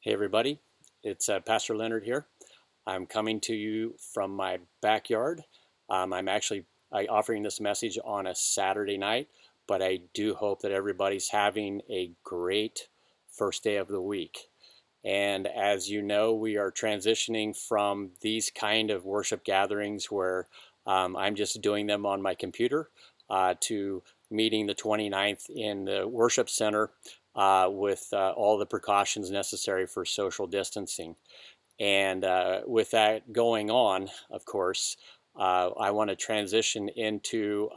Hey everybody, it's Pastor Leonard here. I'm coming to you from my backyard. I'm actually offering this message on a Saturday night, but I do hope that everybody's having a great first day of the week. And as you know, we are transitioning from these kind of worship gatherings where I'm just doing them on my computer to meeting the 29th in the worship center with all the precautions necessary for social distancing. And with that going on, of course, I want to transition into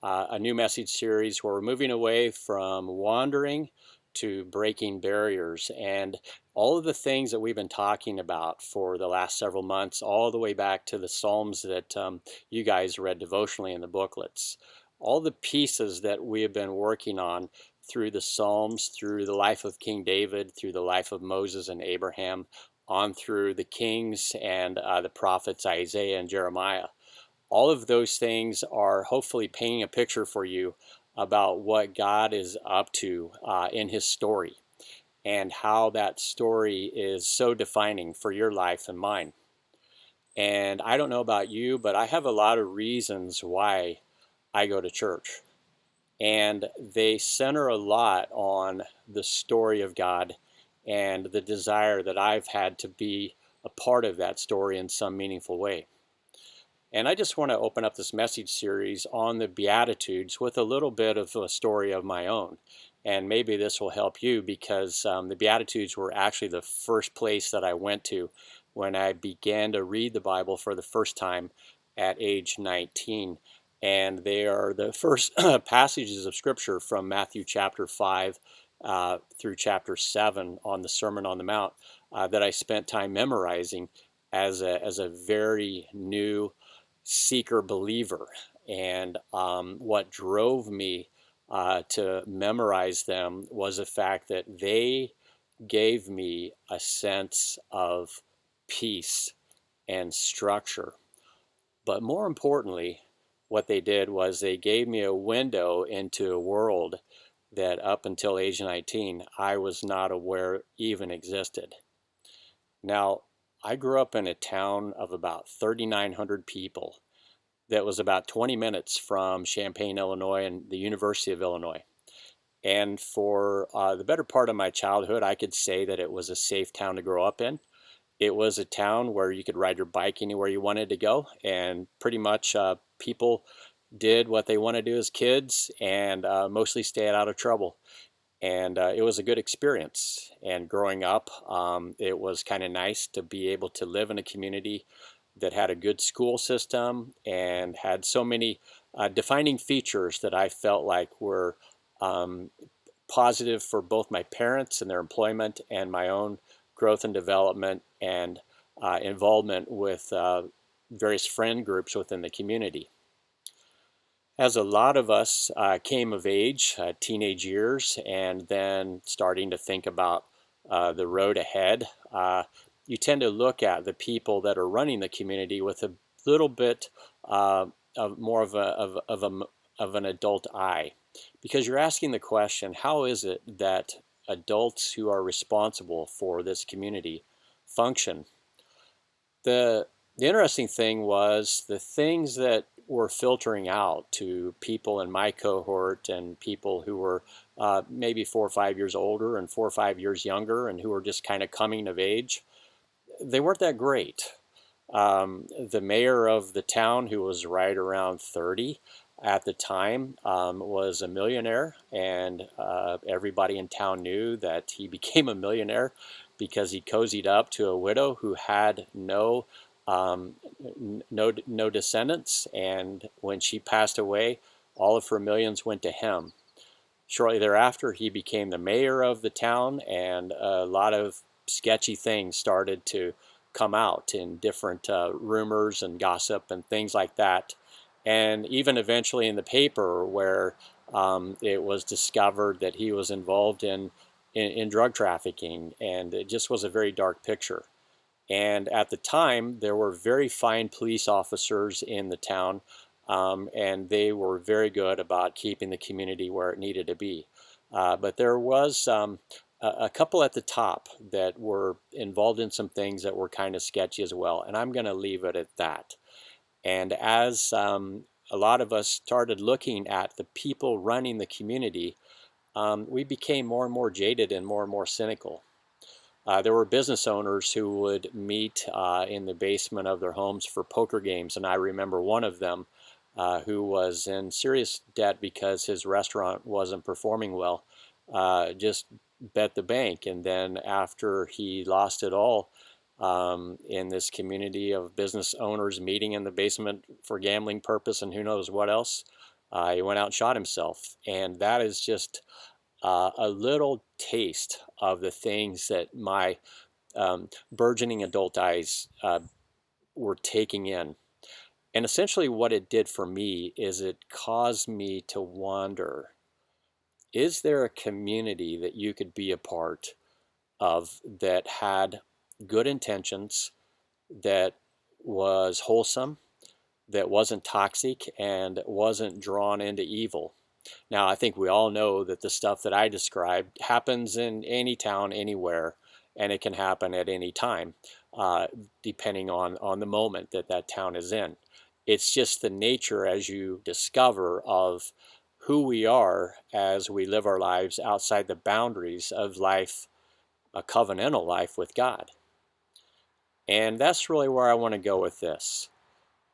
a new message series where we're moving away from wandering to breaking barriers. And all of the things that we've been talking about for the last several months, all the way back to the Psalms that you guys read devotionally in the booklets, all the pieces that we have been working on through the Psalms, through the life of King David, through the life of Moses and Abraham, on through the kings and the prophets Isaiah and Jeremiah. All of those things are hopefully painting a picture for you about what God is up to in his story and how that story is so defining for your life and mine. And I don't know about you, but I have a lot of reasons why I go to church. And they center a lot on the story of God and the desire that I've had to be a part of that story in some meaningful way. And I just want to open up this message series on the Beatitudes with a little bit of a story of my own. And maybe this will help you because the Beatitudes were actually the first place that I went to when I began to read the Bible for the first time at age 19. And they are the first passages of Scripture from Matthew chapter 5 through chapter 7 on the Sermon on the Mount that I spent time memorizing as a very new seeker believer. And what drove me to memorize them was the fact that they gave me a sense of peace and structure. But more importantly, what they did was they gave me a window into a world that up until age 19, I was not aware even existed. Now, I grew up in a town of about 3,900 people that was about 20 minutes from Champaign, Illinois, and the University of Illinois. And for the better part of my childhood, I could say that it was a safe town to grow up in. It was a town where you could ride your bike anywhere you wanted to go, and pretty much people did what they wanted to do as kids and mostly stayed out of trouble. And it was a good experience. And growing up, it was kind of nice to be able to live in a community that had a good school system and had so many defining features that I felt like were um, positive for both my parents and their employment and my own growth and development and involvement with various friend groups within the community. As a lot of us came of age, teenage years, and then starting to think about the road ahead, you tend to look at the people that are running the community with a little bit of more of an adult eye, because you're asking the question, how is it that adults who are responsible for this community function? The the interesting thing was the things that were filtering out to people in my cohort and people who were maybe 4 or 5 years older and 4 or 5 years younger and who were just kind of coming of age. They weren't that great. The mayor of the town, who was right around 30 at the time, was a millionaire, and everybody in town knew that he became a millionaire because he cozied up to a widow who had um, no descendants, and when she passed away, all of her millions went to him. Shortly thereafter, he became the mayor of the town, and a lot of sketchy things started to come out in different rumors and gossip and things like that. And even eventually in the paper, where it was discovered that he was involved in drug trafficking, and it just was a very dark picture. And at the time, there were very fine police officers in the town, and they were very good about keeping the community where it needed to be. But there was a couple at the top that were involved in some things that were kind of sketchy as well. And I'm going to leave it at that. And as a lot of us started looking at the people running the community, we became more and more jaded and more cynical. There were business owners who would meet in the basement of their homes for poker games, and I remember one of them who was in serious debt because his restaurant wasn't performing well, just bet the bank. And then after he lost it all, in this community of business owners meeting in the basement for gambling purpose and who knows what else, he went out and shot himself. And that is just a little taste of the things that my burgeoning adult eyes were taking in. And essentially, what it did for me is it caused me to wonder, is there a community that you could be a part of that had good intentions, that was wholesome, that wasn't toxic, and wasn't drawn into evil? Now, I think we all know that the stuff that I described happens in any town, anywhere, and it can happen at any time, uh, depending on the moment that that town is in. It's just the nature, as you discover, of who we are as we live our lives outside the boundaries of life, a covenantal life with God. And that's really where I want to go with this,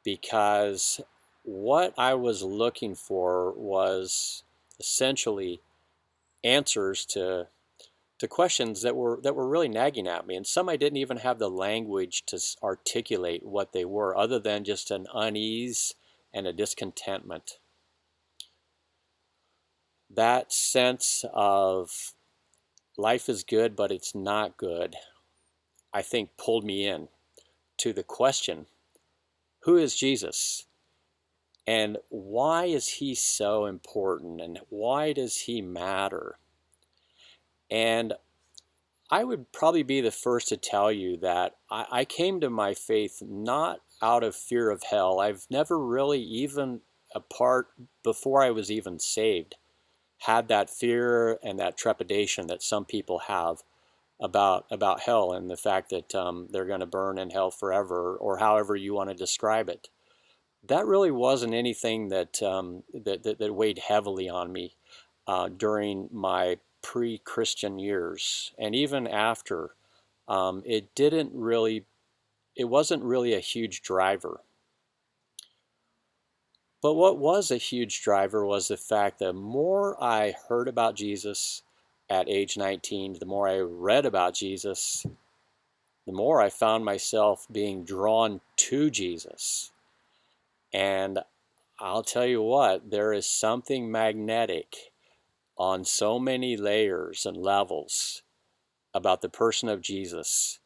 because what I was looking for was essentially answers to questions that were really nagging at me, and some I didn't even have the language to articulate what they were, other than just an unease and a discontentment. That sense of life is good, but it's not good, I think pulled me in to the question, who is Jesus? And why is he so important? And why does he matter? And I would probably be the first to tell you that I came to my faith not out of fear of hell. I've never really, even apart before I was even saved, had that fear and that trepidation that some people have about hell and the fact that they're going to burn in hell forever, or however you want to describe it. That really wasn't anything that weighed heavily on me during my pre-Christian years, and even after. It didn't really, it wasn't really a huge driver. But what was a huge driver was the fact that the more I heard about Jesus at age 19, the more I read about Jesus, the more I found myself being drawn to Jesus. And I'll tell you what, there is something magnetic on so many layers and levels about the person of Jesus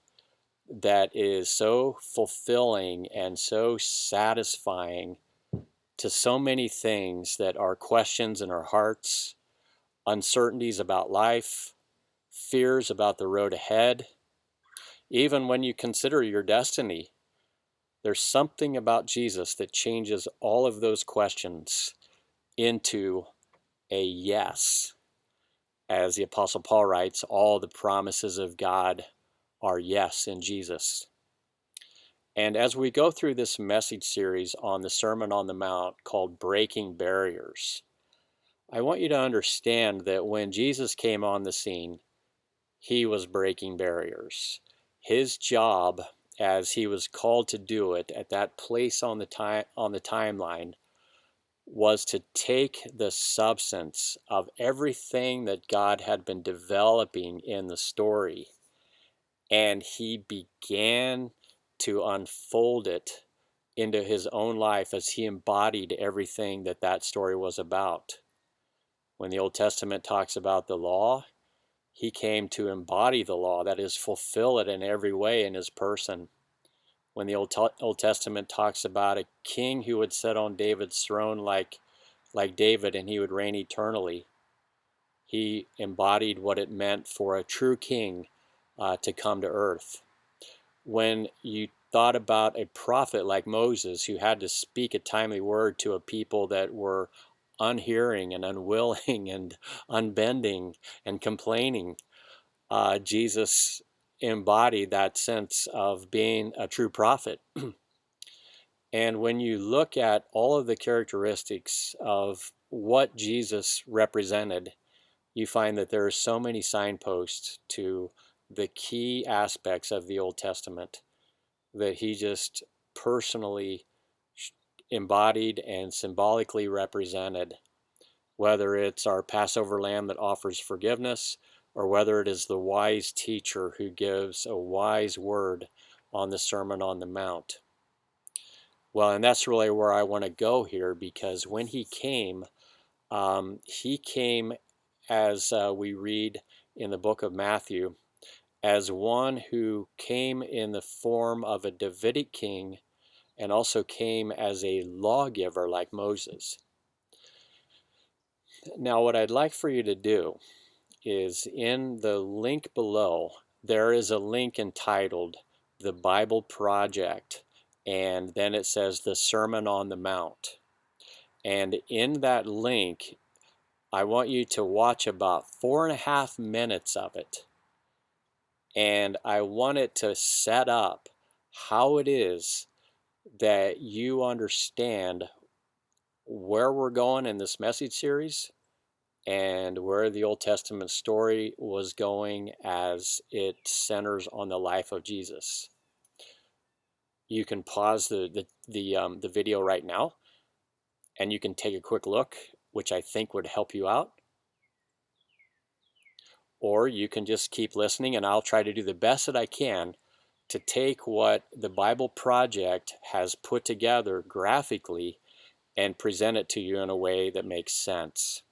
that is so fulfilling and so satisfying to so many things that are questions in our hearts, uncertainties about life, fears about the road ahead. Even when you consider your destiny, there's something about Jesus that changes all of those questions into a yes. As the Apostle Paul writes, all the promises of God are yes in Jesus. And as we go through this message series on the Sermon on the Mount called Breaking Barriers, I want you to understand that when Jesus came on the scene, he was breaking barriers. His job, as he was called to do it at that place on the timeline, was to take the substance of everything that God had been developing in the story, and he began to unfold it into his own life as he embodied everything that that story was about. When the Old Testament talks about the law, he came to embody the law, that is, fulfill it in every way in his person. When the Old Testament talks about a king who would sit on David's throne like David and he would reign eternally, he embodied what it meant for a true king to come to earth. When you thought about a prophet like Moses who had to speak a timely word to a people that were unhearing and unwilling and unbending and complaining, Jesus embodied that sense of being a true prophet. And when you look at all of the characteristics of what Jesus represented, you find that there are so many signposts to the key aspects of the Old Testament that he just personally embodied and symbolically represented, whether it's our Passover lamb that offers forgiveness, or whether it is the wise teacher who gives a wise word on the Sermon on the Mount. Well, and that's really where I want to go here, because when he came as we read in the book of Matthew, as one who came in the form of a Davidic king and also came as a lawgiver like Moses. Now, what I'd like for you to do is, in the link below, there is a link entitled The Bible Project, and then it says the Sermon on the Mount. And in that link, I want you to watch about 4.5 minutes of it. And I want it to set up how it is that you understand where we're going in this message series and where the Old Testament story was going as it centers on the life of Jesus. You can pause the video right now, and you can take a quick look, which I think would help you out. Or you can just keep listening, and I'll try to do the best that I can to take what the Bible Project has put together graphically and present it to you in a way that makes sense.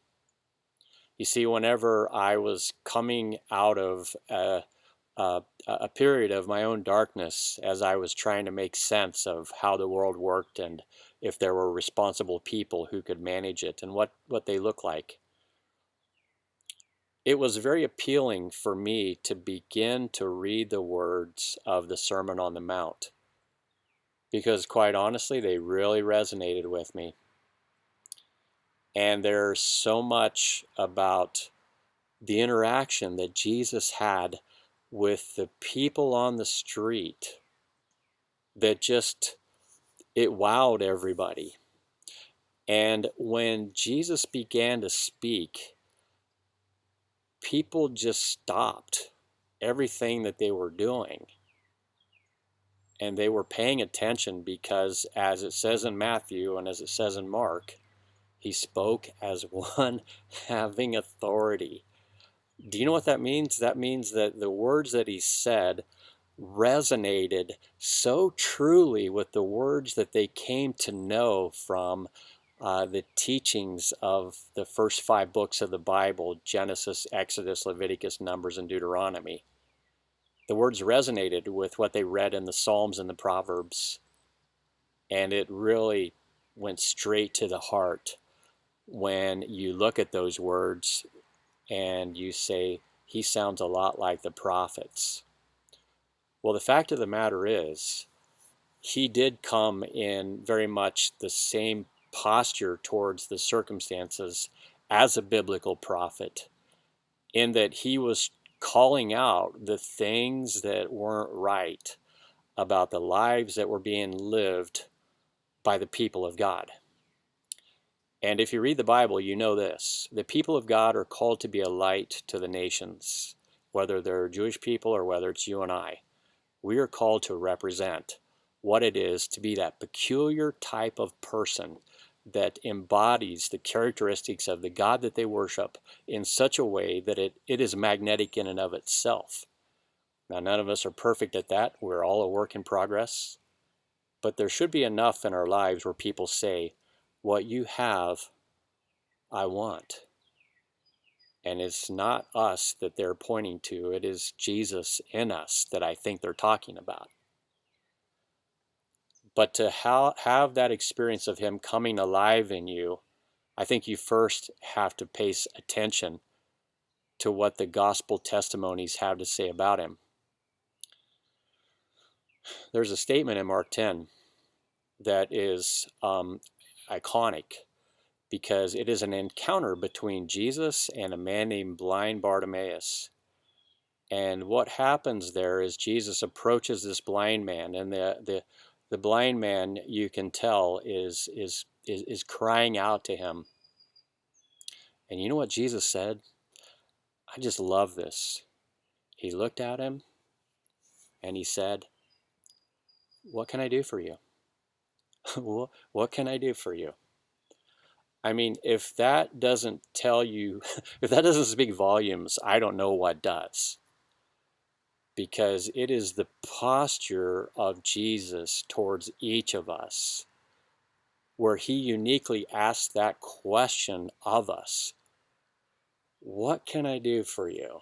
You see, whenever I was coming out of a period of my own darkness, as I was trying to make sense of how the world worked and if there were responsible people who could manage it and what they look like, it was very appealing for me to begin to read the words of the Sermon on the Mount, because quite honestly, they really resonated with me. And there's so much about the interaction that Jesus had with the people on the street that just, it wowed everybody. And when Jesus began to speak, people just stopped everything that they were doing. And they were paying attention because, as it says in Matthew and as it says in Mark, he spoke as one having authority. Do you know what that means? That means that the words that he said resonated so truly with the words that they came to know from the teachings of the first 5 books of the Bible: Genesis, Exodus, Leviticus, Numbers, and Deuteronomy. The words resonated with what they read in the Psalms and the Proverbs, and it really went straight to the heart when you look at those words and you say, he sounds a lot like the prophets. Well, the fact of the matter is, he did come in very much the same posture towards the circumstances as a biblical prophet, in that he was calling out the things that weren't right about the lives that were being lived by the people of God. And if you read the Bible, you know this: the people of God are called to be a light to the nations, whether they're Jewish people or whether it's you and I. We are called to represent what it is to be that peculiar type of person that embodies the characteristics of the God that they worship in such a way that it is magnetic in and of itself. Now, none of us are perfect at that. We're all a work in progress. But there should be enough in our lives where people say, what you have, I want. And it's not us that they're pointing to. It is Jesus in us that I think they're talking about. But to have that experience of him coming alive in you, I think you first have to pay attention to what the gospel testimonies have to say about him. There's a statement in Mark 10 that is iconic, because it is an encounter between Jesus and a man named blind Bartimaeus. And what happens there is Jesus approaches this blind man, and the blind man, you can tell, is crying out to him. And you know what Jesus said? I just love this. He looked at him and he said, "What can I do for you?" What can I do for you? I mean, if that doesn't tell you, if that doesn't speak volumes, I don't know what does. Because it is the posture of Jesus towards each of us, where he uniquely asks that question of us. What can I do for you?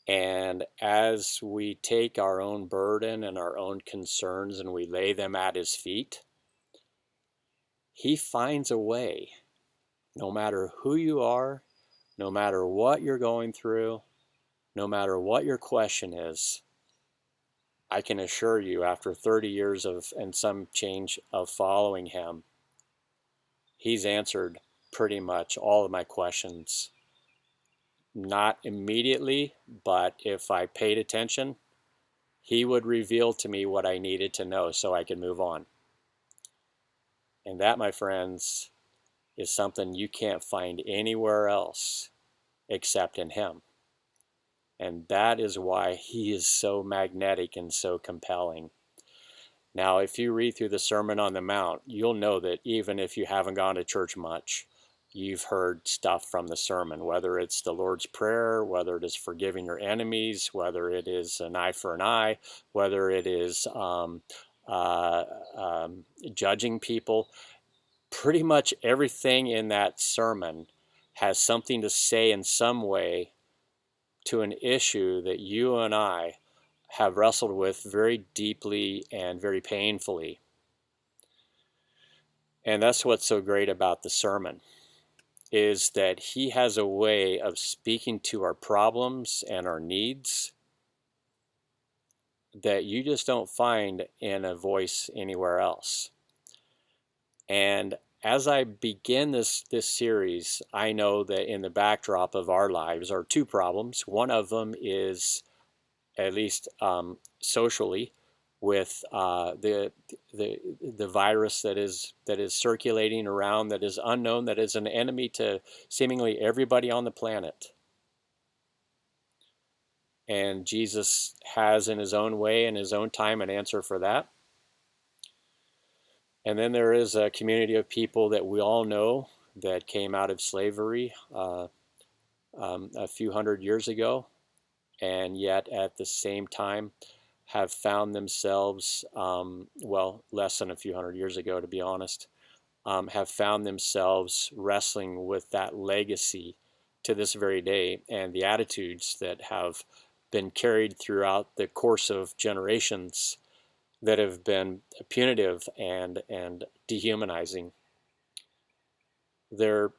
And as we take our own burden and our own concerns and we lay them at his feet, he finds a way, no matter who you are, no matter what you're going through, no matter what your question is. I can assure you, after 30 years of and some change of following him, he's answered pretty much all of my questions. Not immediately, but if I paid attention, he would reveal to me what I needed to know so I could move on. And that, my friends, is something you can't find anywhere else except in him. And that is why he is so magnetic and so compelling. Now, if you read through the Sermon on the Mount, you'll know that even if you haven't gone to church much, you've heard stuff from the sermon, whether it's the Lord's Prayer, whether it is forgiving your enemies, whether it is an eye for an eye, whether it is judging people. Pretty much everything in that sermon has something to say in some way to an issue that you and I have wrestled with very deeply and very painfully. And that's what's so great about the sermon, is that he has a way of speaking to our problems and our needs that you just don't find in a voice anywhere else. And as I begin this series, I know that in the backdrop of our lives are two problems. One of them is, at least socially, with the virus that is circulating around, that is unknown, that is an enemy to seemingly everybody on the planet. And Jesus has, in his own way, in his own time, an answer for that. And then there is a community of people that we all know that came out of slavery a few hundred years ago, and yet at the same time have found themselves, well, less than a few hundred years ago, to be honest, have found themselves wrestling with that legacy to this very day, and the attitudes that have been carried throughout the course of generations that have been punitive and dehumanizing. They're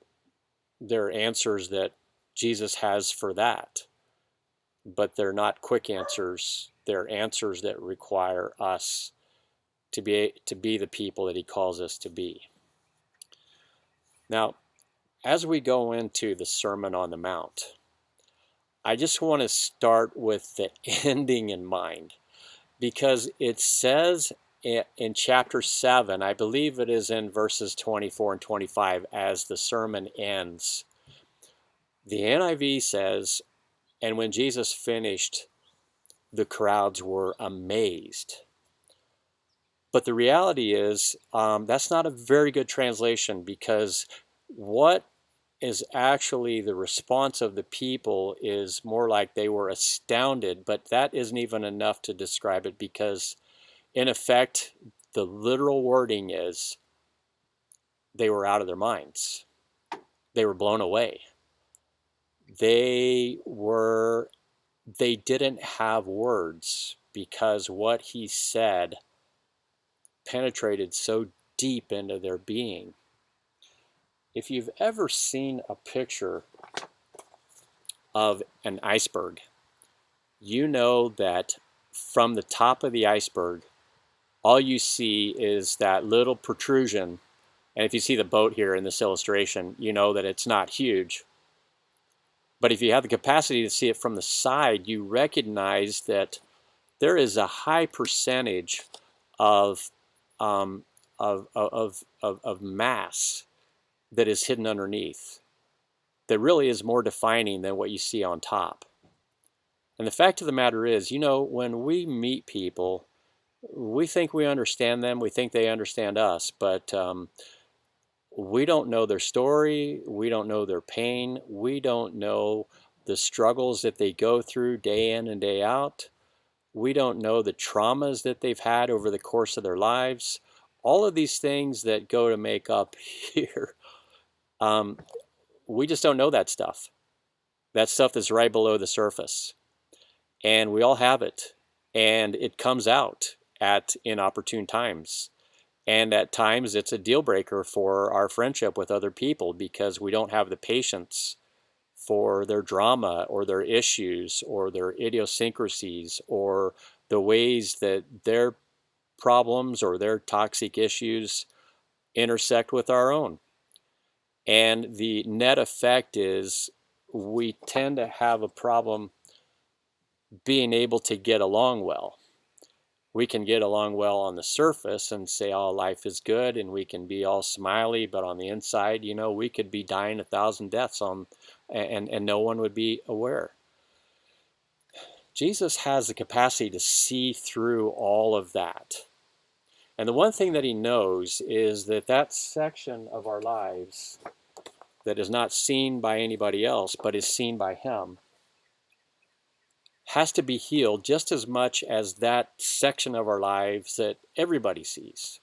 answers that Jesus has for that, but they're not quick answers. They're answers that require us to be the people that he calls us to be. Now, as we go into the Sermon on the Mount, I just want to start with the ending in mind, because it says in chapter 7, I believe it is in verses 24 and 25, as the sermon ends, the NIV says, "And when Jesus finished, the crowds were amazed." But the reality is, that's not a very good translation, because what is actually the response of the people is more like they were astounded, but that isn't even enough to describe it, because in effect, the literal wording is they were out of their minds. They were blown away. They didn't have words, because what he said penetrated so deep into their being. If you've ever seen a picture of an iceberg, you know that from the top of the iceberg, all you see is that little protrusion. And if you see the boat here in this illustration, you know that it's not huge. But if you have the capacity to see it from the side, you recognize that there is a high percentage of um, of mass that is hidden underneath, that really is more defining than what you see on top. And the fact of the matter is, when we meet people, we think we understand them, we think they understand us, but we don't know their story, we don't know their pain, we don't know the struggles that they go through day in and day out. We don't know the traumas that they've had over the course of their lives. All of these things that go to make up here, um, we just don't know that stuff. That stuff is right below the surface. And we all have it. And it comes out at inopportune times. And at times it's a deal breaker for our friendship with other people because we don't have the patience for their drama or their issues or their idiosyncrasies or the ways that their problems or their toxic issues intersect with our own. And the net effect is we tend to have a problem being able to get along well. We can get along well on the surface and say, oh, life is good, and we can be all smiley, but on the inside, we could be dying 1,000 deaths and no one would be aware. Jesus has the capacity to see through all of that. And the one thing that he knows is that that section of our lives that is not seen by anybody else, but is seen by him, has to be healed just as much as that section of our lives that everybody sees.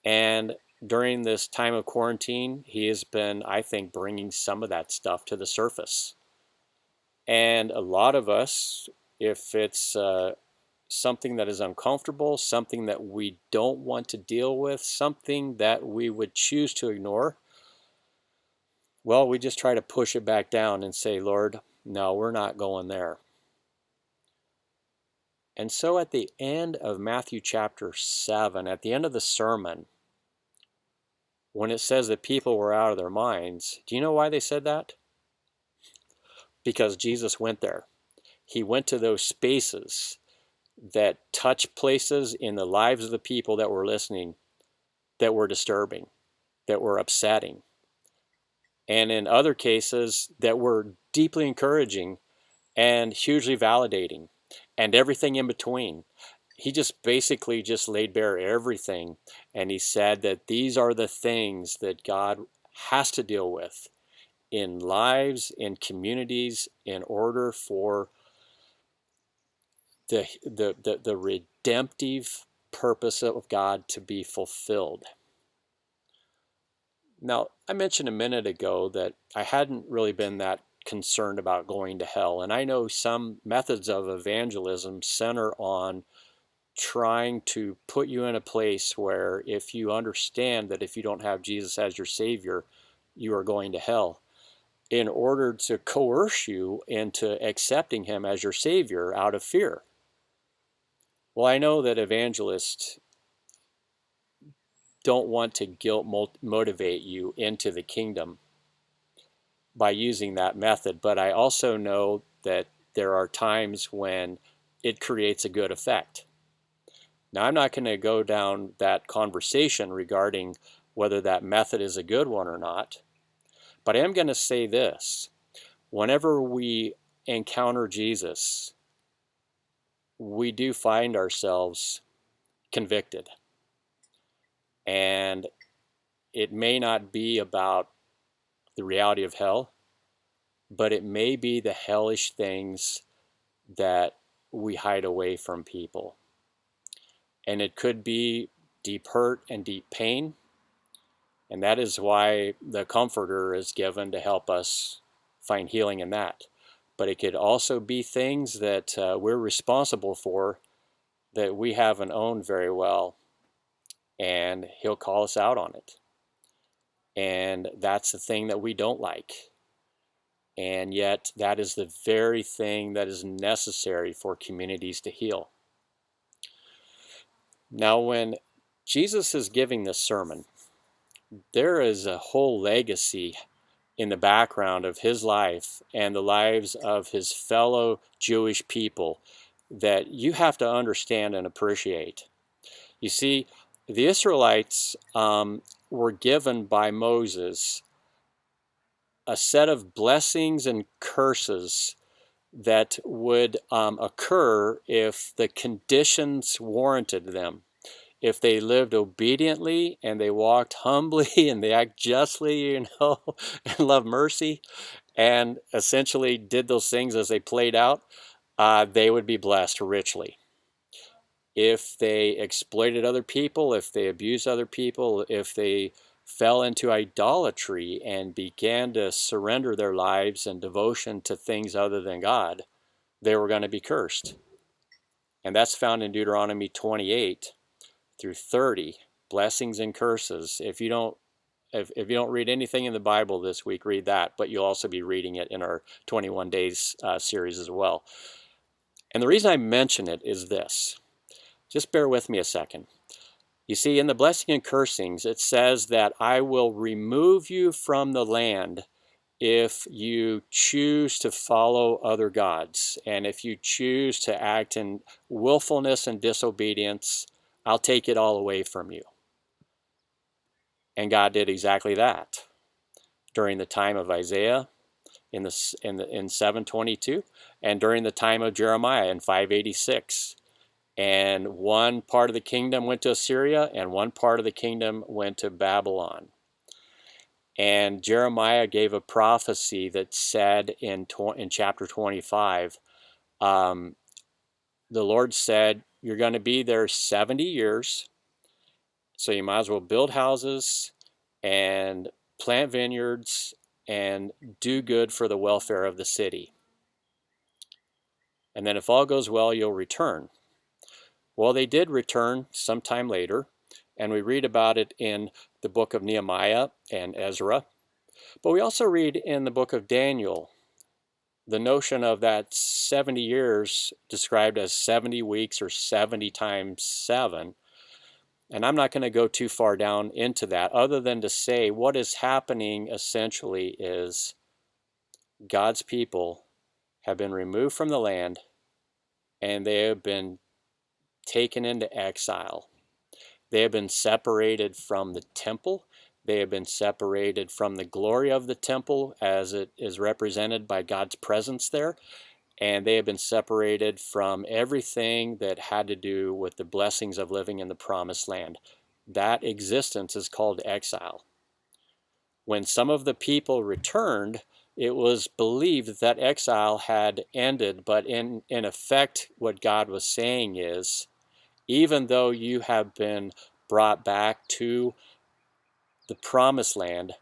And during this time of quarantine, he has been, I think, bringing some of that stuff to the surface. And a lot of us, if it's something that is uncomfortable, something that we don't want to deal with, something that we would choose to ignore, well, we just try to push it back down and say, Lord, no, we're not going there. And so at the end of Matthew chapter 7, at the end of the sermon, when it says that people were out of their minds, do you know why they said that? Because Jesus went there. He went to those spaces that touch places in the lives of the people that were listening that were disturbing, that were upsetting. And in other cases that were deeply encouraging and hugely validating and everything in between. He just basically just laid bare everything, and he said that these are the things that God has to deal with in lives, in communities, in order for the redemptive purpose of God to be fulfilled. Now, I mentioned a minute ago that I hadn't really been that concerned about going to hell, and I know some methods of evangelism center on trying to put you in a place where if you understand that if you don't have Jesus as your Savior, you are going to hell, in order to coerce you into accepting him as your Savior out of fear. Well, I know that evangelists don't want to guilt motivate you into the kingdom by using that method, but I also know that there are times when it creates a good effect. Now, I'm not going to go down that conversation regarding whether that method is a good one or not, but I am going to say this. Whenever we encounter Jesus, we do find ourselves convicted. And it may not be about the reality of hell, but it may be the hellish things that we hide away from people. And it could be deep hurt and deep pain. And that is why the Comforter is given to help us find healing in that. But it could also be things that we're responsible for that we haven't owned very well. And he'll call us out on it. And that's the thing that we don't like. And yet that is the very thing that is necessary for communities to heal. Now, when Jesus is giving this sermon, there is a whole legacy in the background of his life and the lives of his fellow Jewish people that you have to understand and appreciate. You see, the Israelites were given by Moses a set of blessings and curses that would occur if the conditions warranted them. If they lived obediently and they walked humbly and they act justly, and love mercy, and essentially did those things as they played out, they would be blessed richly. If they exploited other people, if they abused other people, if they fell into idolatry and began to surrender their lives and devotion to things other than God, they were going to be cursed. And that's found in Deuteronomy 28 through 30, blessings and curses. If you don't read anything in the Bible this week, read that, but you'll also be reading it in our 21 Days series as well. And the reason I mention it is this. Just bear with me a second. You see, in the blessing and cursings, it says that I will remove you from the land if you choose to follow other gods. And if you choose to act in willfulness and disobedience, I'll take it all away from you. And God did exactly that during the time of Isaiah in 722, and during the time of Jeremiah in 586. And one part of the kingdom went to Assyria, and one part of the kingdom went to Babylon. And Jeremiah gave a prophecy that said in chapter 25, the Lord said, you're going to be there 70 years, so you might as well build houses and plant vineyards and do good for the welfare of the city. And then if all goes well, you'll return. Well, they did return sometime later, and we read about it in the book of Nehemiah and Ezra. But we also read in the book of Daniel the notion of that 70 years described as 70 weeks or 70 times 7. And I'm not going to go too far down into that other than to say what is happening essentially is God's people have been removed from the land and they have been taken into exile. They have been separated from the temple. They have been separated from the glory of the temple as it is represented by God's presence there. And they have been separated from everything that had to do with the blessings of living in the promised land. That existence is called exile. When some of the people returned, it was believed that exile had ended, but in effect, what God was saying is, even though you have been brought back to the promised land,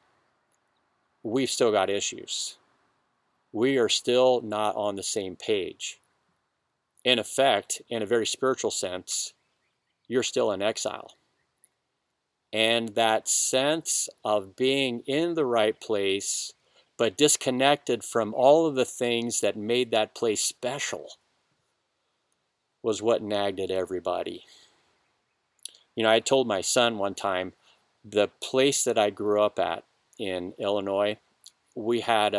we've still got issues. We are still not on the same page. In effect, in a very spiritual sense, you're still in exile. And that sense of being in the right place, but disconnected from all of the things that made that place special, was what nagged at everybody. You know, I told my son one time, the place that I grew up at in Illinois, we had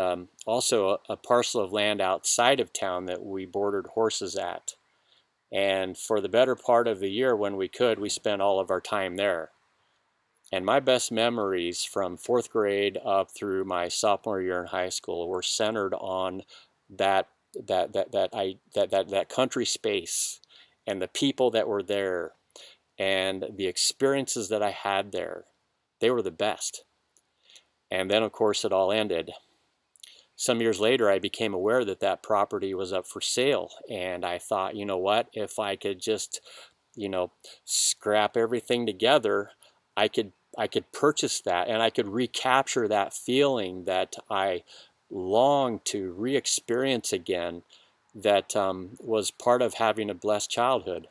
also a parcel of land outside of town that we bordered horses at. And for the better part of the year when we could, we spent all of our time there. And my best memories from 4th grade up through my sophomore year in high school were centered on that country space and the people that were there and the experiences that I had there. They were the best. And then, of course, it all ended. Some years later, I became aware that that property was up for sale. And I thought, you know what, if I could just, scrap everything together, I could purchase that and I could recapture that feeling that I longed to re-experience again that was part of having a blessed childhood.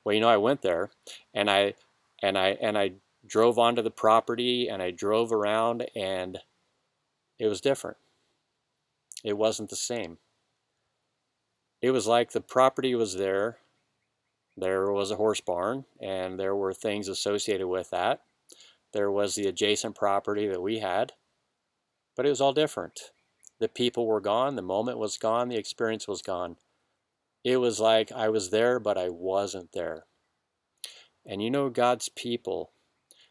Well, I went there and I drove onto the property and I drove around and it was different. It wasn't the same. It was like the property was there. There was a horse barn and there were things associated with that. There was the adjacent property that we had. But it was all different. The people were gone, the moment was gone, the experience was gone. It was like I was there, but I wasn't there. And God's people,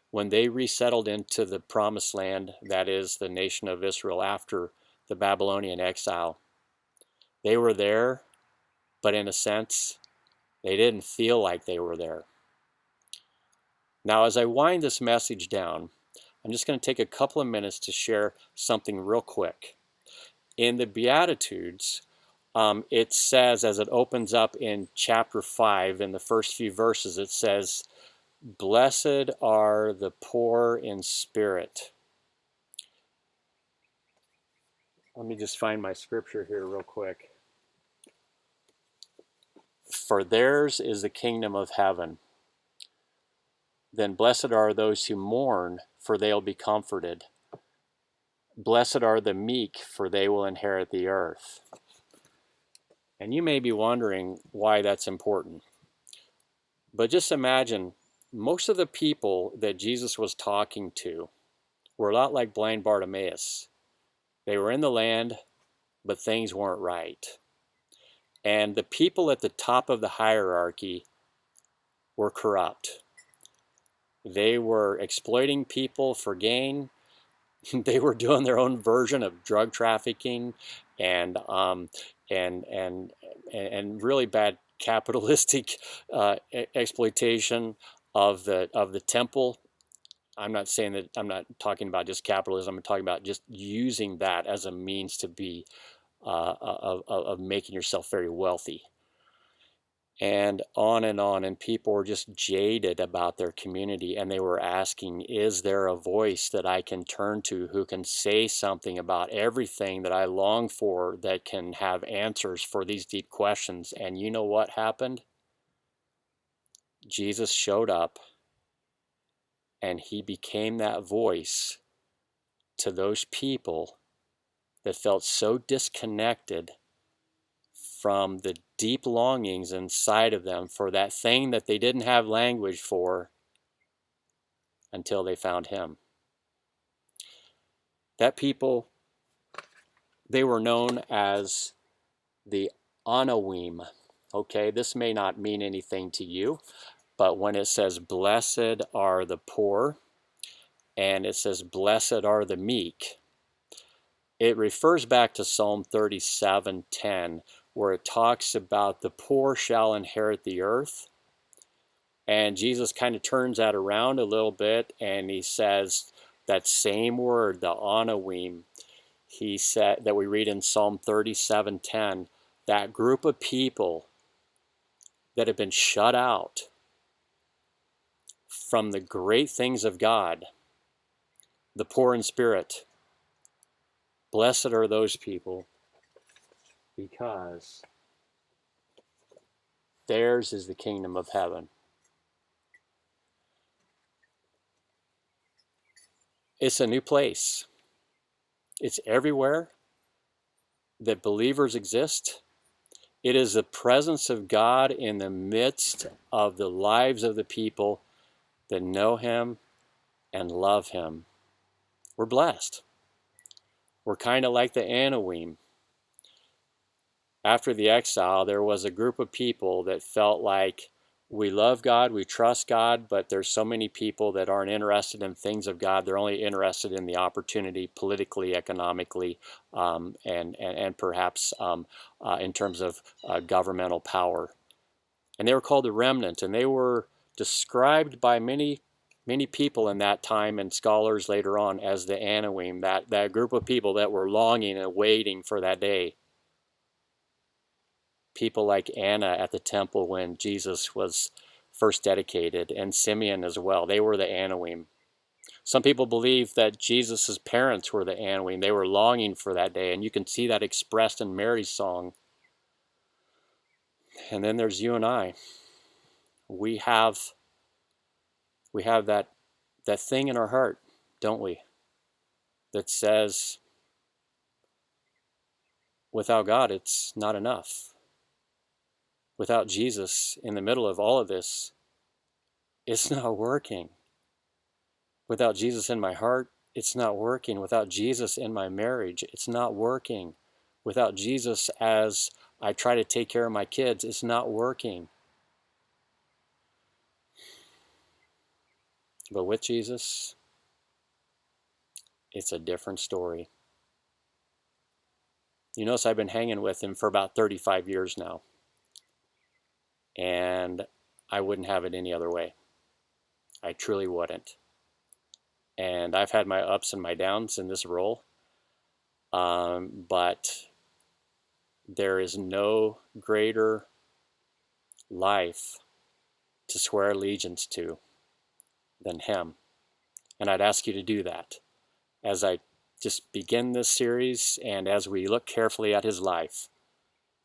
when they resettled into the promised land, that is the nation of Israel after the Babylonian exile, they were there, but in a sense, they didn't feel like they were there. Now, as I wind this message down, I'm just going to take a couple of minutes to share something real quick. In the Beatitudes, it says, as it opens up in chapter 5, in the first few verses, it says, "Blessed are the poor in spirit." Let me just find my scripture here real quick. "For theirs is the kingdom of heaven. Then blessed are those who mourn, for they will be comforted. Blessed are the meek, for they will inherit the earth." And you may be wondering why that's important. But just imagine, most of the people that Jesus was talking to were a lot like blind Bartimaeus. They were in the land, but things weren't right. And the people at the top of the hierarchy were corrupt. They were exploiting people for gain. They were doing their own version of drug trafficking and really bad capitalistic exploitation of the temple. I'm not saying that, I'm not talking about just capitalism. I'm talking about just using that as a means to be of making yourself very wealthy. And on, and people were just jaded about their community, and they were asking, is there a voice that I can turn to who can say something about everything that I long for, that can have answers for these deep questions? And you know what happened? Jesus showed up, and he became that voice to those people that felt so disconnected from the deep longings inside of them for that thing that they didn't have language for until they found him. That people, they were known as the Anawim. Okay, this may not mean anything to you, but when it says blessed are the poor and it says blessed are the meek, it refers back to Psalm 37:10, where it talks about the poor shall inherit the earth. And Jesus kind of turns that around a little bit, and he says that same word, the Anawim, he said that we read in Psalm 37:10, that group of people that have been shut out from the great things of God, the poor in spirit. Blessed are those people, because theirs is the kingdom of heaven. It's a new place. It's everywhere that believers exist. It is the presence of God in the midst of the lives of the people that know him and love him. We're blessed. We're kind of like the Anawim. After the exile, there was a group of people that felt like, we love God, we trust God, but there's so many people that aren't interested in things of God. They're only interested in the opportunity politically, economically, and perhaps in terms of governmental power. And they were called the remnant, and they were described by many people in that time, and scholars later on, as the Anawim, that group of people that were longing and waiting for that day. People like Anna at the temple when Jesus was first dedicated, and Simeon as well. They were the Anawim. Some people believe that Jesus' parents were the Anawim. They were longing for that day, and you can see that expressed in Mary's song. And then there's you and I. We have that thing in our heart, don't we, that says, without God, it's not enough. Without Jesus in the middle of all of this, it's not working. Without Jesus in my heart, it's not working. Without Jesus in my marriage, it's not working. Without Jesus as I try to take care of my kids, it's not working. But with Jesus, it's a different story. You notice I've been hanging with him for about 35 years now. And I wouldn't have it any other way. I truly wouldn't. And I've had my ups and my downs in this role. But there is no greater life to swear allegiance to than him. And I'd ask you to do that as I just begin this series and as we look carefully at his life.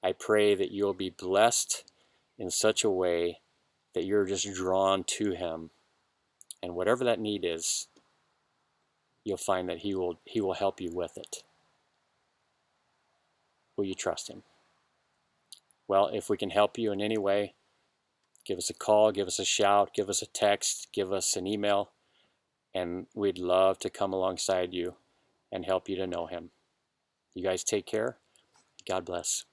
I pray that you'll be blessed in such a way that you're just drawn to him. And whatever that need is, you'll find that he will help you with it. Will you trust him? Well, if we can help you in any way, give us a call, give us a shout, give us a text, give us an email, and we'd love to come alongside you and help you to know him. You guys take care. God bless.